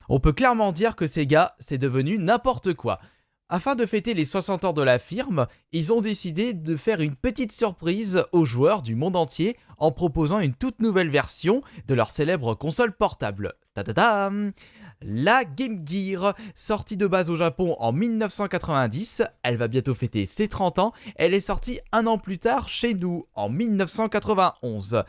On peut clairement dire que Sega, c'est devenu n'importe quoi. Afin de fêter les 60 ans de la firme, ils ont décidé de faire une petite surprise aux joueurs du monde entier en proposant une toute nouvelle version de leur célèbre console portable. Ta-ta-tam! La Game Gear, sortie de base au Japon en 1990, elle va bientôt fêter ses 30 ans, elle est sortie un an plus tard chez nous, en 1991.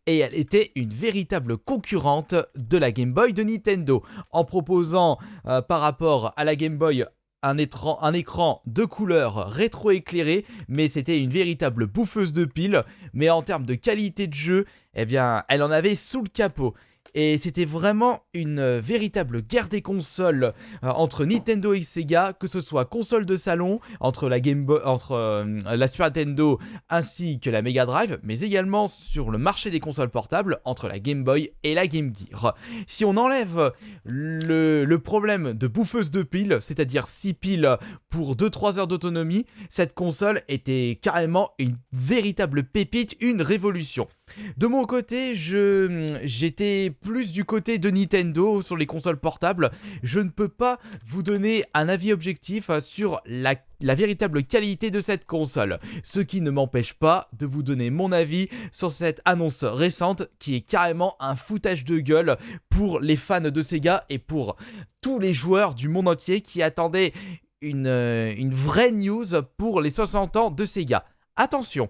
Et elle était une véritable concurrente de la Game Boy de Nintendo, en proposant par rapport à la Game Boy un écran de couleur rétro-éclairé, mais c'était une véritable bouffeuse de piles. Mais en termes de qualité de jeu, eh bien, elle en avait sous le capot. Et c'était vraiment une véritable guerre des consoles entre Nintendo et Sega, que ce soit console de salon, entre la Game Boy, entre la Super Nintendo ainsi que la Mega Drive, mais également sur le marché des consoles portables entre la Game Boy et la Game Gear. Si on enlève le problème de bouffeuse de piles, c'est-à-dire 6 piles pour 2-3 heures d'autonomie, cette console était carrément une véritable pépite, une révolution. De mon côté, j'étais plus du côté de Nintendo sur les consoles portables. Je ne peux pas vous donner un avis objectif sur la véritable qualité de cette console. Ce qui ne m'empêche pas de vous donner mon avis sur cette annonce récente qui est carrément un foutage de gueule pour les fans de Sega et pour tous les joueurs du monde entier qui attendaient une vraie news pour les 60 ans de Sega. Attention!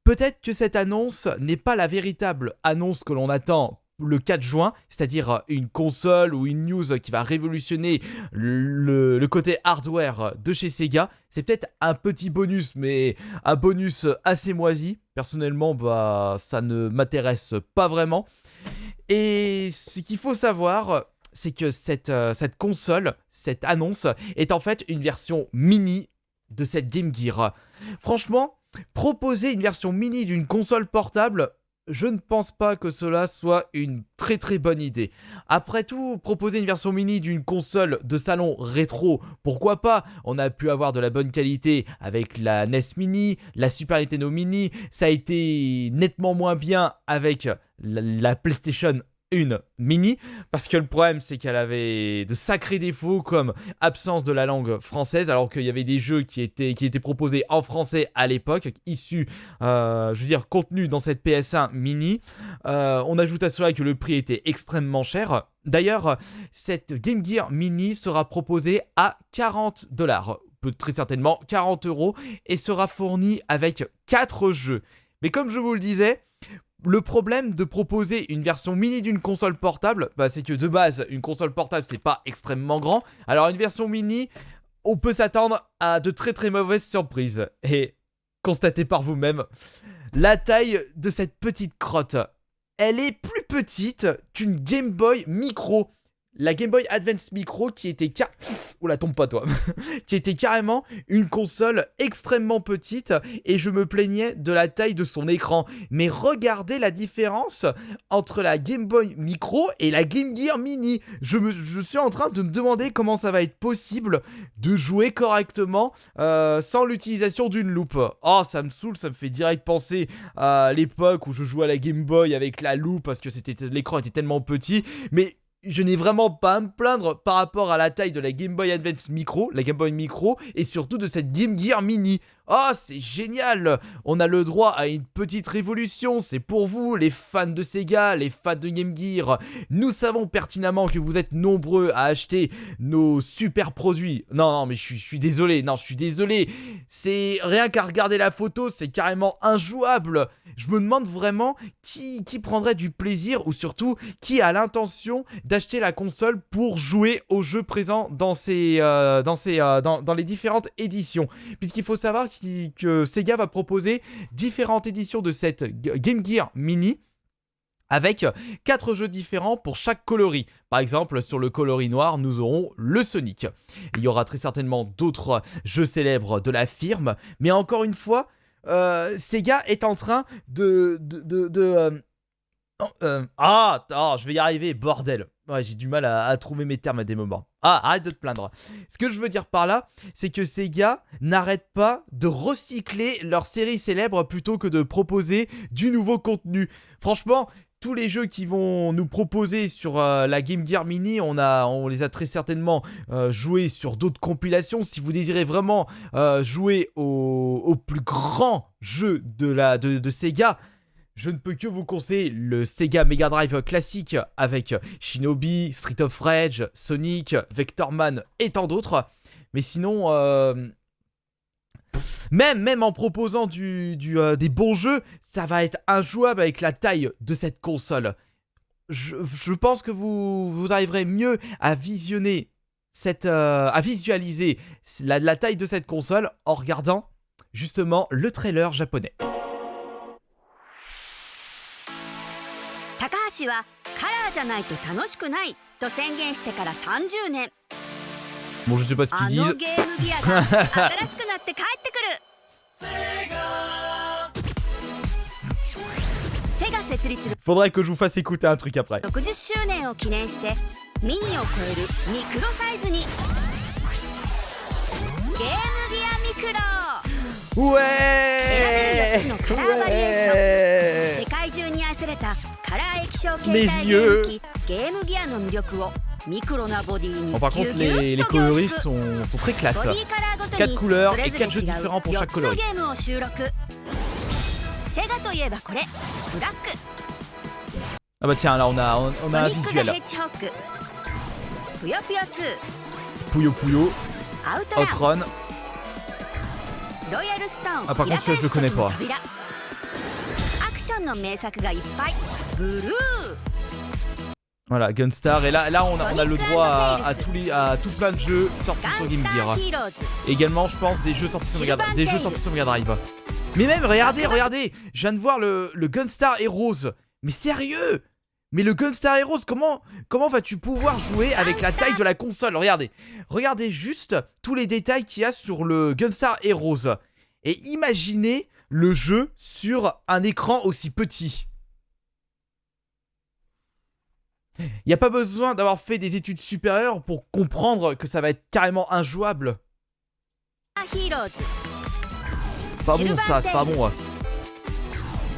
Peut-être que cette annonce n'est pas la véritable annonce que l'on attend le 4 juin, c'est-à-dire une console ou une news qui va révolutionner le côté hardware de chez Sega. C'est peut-être un petit bonus, mais un bonus assez moisi. Personnellement, ça ne m'intéresse pas vraiment. Et ce qu'il faut savoir, c'est que cette console, cette annonce, est en fait une version mini de cette Game Gear. Franchement, proposer une version mini d'une console portable, je ne pense pas que cela soit une très très bonne idée. Après tout, proposer une version mini d'une console de salon rétro, pourquoi pas? On a pu avoir de la bonne qualité avec la NES Mini, la Super Nintendo Mini, ça a été nettement moins bien avec la PlayStation 1 mini, parce que le problème c'est qu'elle avait de sacrés défauts comme absence de la langue française, alors qu'il y avait des jeux qui étaient proposés en français à l'époque, issus, contenus dans cette PS1 mini. On ajoute à cela que le prix était extrêmement cher. D'ailleurs, cette Game Gear mini sera proposée à 40$, très certainement 40€, et sera fournie avec 4 jeux. Mais comme je vous le disais, le problème de proposer une version mini d'une console portable, c'est que de base, une console portable, c'est pas extrêmement grand. Alors une version mini, on peut s'attendre à de très très mauvaises surprises. Et constatez par vous-même, la taille de cette petite crotte, elle est plus petite qu'une Game Boy Micro. La Game Boy Advance Micro qui était Oula, tombe pas toi. Qui était carrément une console extrêmement petite et je me plaignais de la taille de son écran. Mais regardez la différence entre la Game Boy Micro et la Game Gear Mini. Je suis en train de me demander comment ça va être possible de jouer correctement sans l'utilisation d'une loupe. Oh, ça me saoule, ça me fait direct penser à l'époque où je jouais à la Game Boy avec la loupe parce que l'écran était tellement petit. Mais je n'ai vraiment pas à me plaindre par rapport à la taille de la Game Boy Advance Micro, la Game Boy Micro, et surtout de cette Game Gear Mini. Oh, c'est génial! On a le droit à une petite révolution, c'est pour vous, les fans de Sega, les fans de Game Gear. Nous savons pertinemment que vous êtes nombreux à acheter nos super produits. Non, mais je suis désolé, c'est rien qu'à regarder la photo, c'est carrément injouable. Je me demande vraiment qui prendrait du plaisir, ou surtout, qui a l'intention d'acheter la console pour jouer aux jeux présents dans les différentes éditions. Puisqu'il faut savoir que Sega va proposer différentes éditions de cette Game Gear Mini avec 4 jeux différents pour chaque coloris. Par exemple, sur le coloris noir, nous aurons le Sonic. Il y aura très certainement d'autres jeux célèbres de la firme, mais encore une fois, Sega est en train je vais y arriver, bordel. Ouais, j'ai du mal à trouver mes termes à des moments. Arrête de te plaindre. Ce que je veux dire par là, c'est que Sega n'arrête pas de recycler leurs séries célèbres plutôt que de proposer du nouveau contenu. Franchement, tous les jeux qu'ils vont nous proposer sur la Game Gear Mini, on les a très certainement joués sur d'autres compilations. Si vous désirez vraiment jouer au plus grand jeu de Sega, je ne peux que vous conseiller le Sega Mega Drive classique avec Shinobi, Street of Rage, Sonic, Vectorman et tant d'autres. Mais sinon, même en proposant des bons jeux, ça va être injouable avec la taille de cette console. Je pense que vous arriverez mieux à visionner à visualiser la taille de cette console en regardant justement le trailer japonais. 高橋はカラーじゃないと楽しくないと宣言してから30年 Bon, je sais pas ce qu'ils あの disent. ゲームギアが新しくなって帰ってくるセガ設立 Faudrait que je vous fasse écouter un truc après. 60周年を記念してミニを超えるミクロサイズにゲームギアミクロ Ouais, 選べる4つのカラーバリエーション ouais. 世界中に愛されたカラー液晶携帯 Mes ゲー yeux ム機ゲームギアの魅力をミクロなボディに Bon, par ギュ contre, ギュ les ッと凝 coloris 縮 sont très classe. ボディカラーごと 4 に couleurs それ et ぞれ 4 jeux 違う différents pour 4 chaque つの coloris. ゲームを収録セガといえばこれブラック Ah bah tiens, là on a ソ un ニック・ザ・ visuel. ヘッジホックぷよぷよ2 Puyo Puyo, アウトラン Outrun. ロイヤルストーン Ah, par contre, celui-là, je le connais pas. 扉アクションの名作がいっぱいブルー Voilà, Gunstar. Et là on a le droit à tout plein de jeux sortis ガ sur ン Game スター Gear. ヒーローズ Également, je pense, des jeux sortis sur Mega Drive. Mais même, regardez, je viens de voir le Gunstar Heroes. Mais sérieux? Mais le Gunstar Heroes, comment vas-tu pouvoir jouer avec la taille de la console? Regardez juste tous les détails qu'il y a sur le Gunstar Heroes. Et imaginez le jeu sur un écran aussi petit. Il n'y a pas besoin d'avoir fait des études supérieures pour comprendre que ça va être carrément injouable. ヒーローズ C'est pas bon ça, c'est pas bon.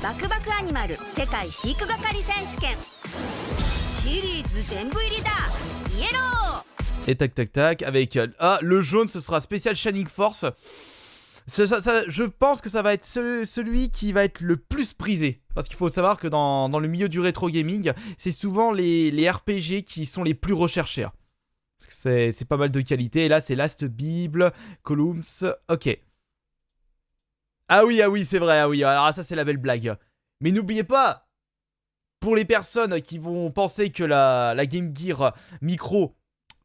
バクバクアニマル世界飼育係選手権シリーズ全部入りだイエロー Et tac tac tac avec le jaune, ce sera spécial Shining Force. Je pense que ça va être celui qui va être le plus prisé. Parce qu'il faut savoir que dans le milieu du rétro gaming, c'est souvent les RPG qui sont les plus recherchés. Parce que c'est pas mal de qualité. Et là, c'est Last Bible, Columns. Ok. Ah oui, c'est vrai. Ah oui, alors ça, c'est la belle blague. Mais n'oubliez pas, pour les personnes qui vont penser que la Game Gear Micro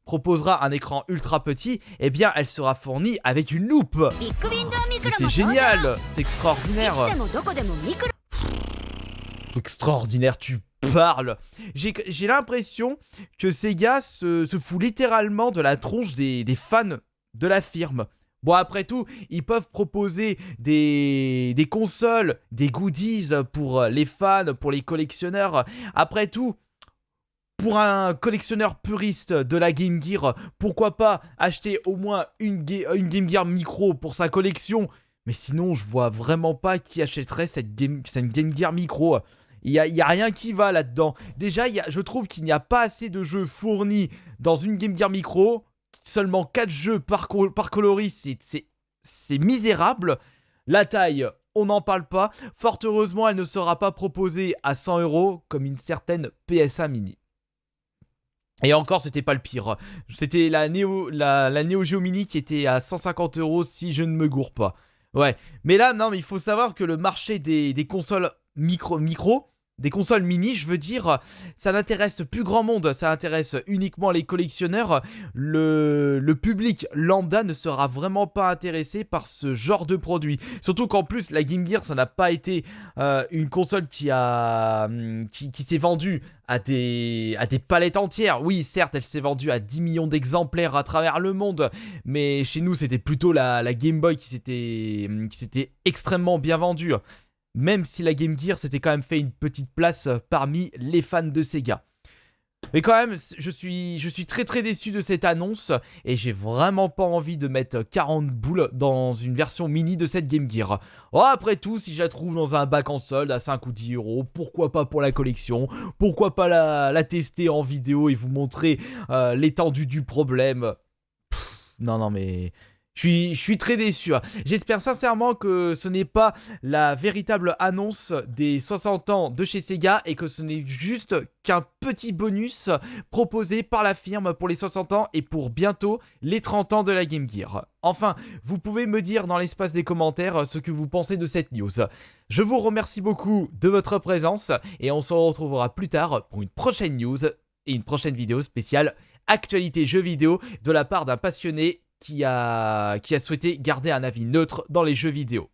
proposera un écran ultra petit, eh bien elle sera fournie avec une loupe. ビッグウィンドウミクロ C'est も登場 génial, c'est い extraordinaire. つでもどこでもミクロ Extraordinaire, tu parles. J'ai l'impression que Sega se fout littéralement de la tronche des fans de la firme. Bon, après tout, ils peuvent proposer des consoles, des goodies pour les fans, pour les collectionneurs. Après tout, pour un collectionneur puriste de la Game Gear, pourquoi pas acheter au moins une Game Gear Micro pour sa collection? Mais sinon, je vois vraiment pas qui achèterait cette Game Gear Micro. Il y a rien qui va là-dedans. Déjà, je trouve qu'il n'y a pas assez de jeux fournis dans une Game Gear Micro. Seulement 4 jeux par coloris, c'est misérable. La taille, on n'en parle pas. Fort heureusement, elle ne sera pas proposée à 100 € comme une certaine PSA Mini. Et encore, c'était pas le pire. C'était la Neo Geo Mini qui était à 150 € si je ne me gourre pas. Ouais, mais là, non, mais il faut savoir que le marché des consoles micro, des consoles mini, je veux dire, ça n'intéresse plus grand monde, ça intéresse uniquement les collectionneurs. Le public lambda ne sera vraiment pas intéressé par ce genre de produit. Surtout qu'en plus, la Game Gear, ça n'a pas été une console qui s'est vendue à des palettes entières. Oui, certes, elle s'est vendue à 10 millions d'exemplaires à travers le monde, mais chez nous, c'était plutôt la Game Boy qui s'était extrêmement bien vendue. Même si la Game Gear s'était quand même fait une petite place parmi les fans de Sega. Mais quand même, je suis très très déçu de cette annonce et j'ai vraiment pas envie de mettre 40 boules dans une version mini de cette Game Gear. Oh, après tout, si je la trouve dans un bac en solde à 5 ou 10 euros, pourquoi pas pour la collection? Pourquoi pas la tester en vidéo et vous montrer l'étendue du problème? Non, non, mais je suis très déçu, hein. J'espère sincèrement que ce n'est pas la véritable annonce des 60 ans de chez Sega et que ce n'est juste qu'un petit bonus proposé par la firme pour les 60 ans et pour bientôt les 30 ans de la Game Gear. Enfin, vous pouvez me dire dans l'espace des commentaires ce que vous pensez de cette news. Je vous remercie beaucoup de votre présence et on se retrouvera plus tard pour une prochaine news et une prochaine vidéo spéciale actualité jeux vidéo de la part d'un passionné qui a souhaité garder un avis neutre dans les jeux vidéo.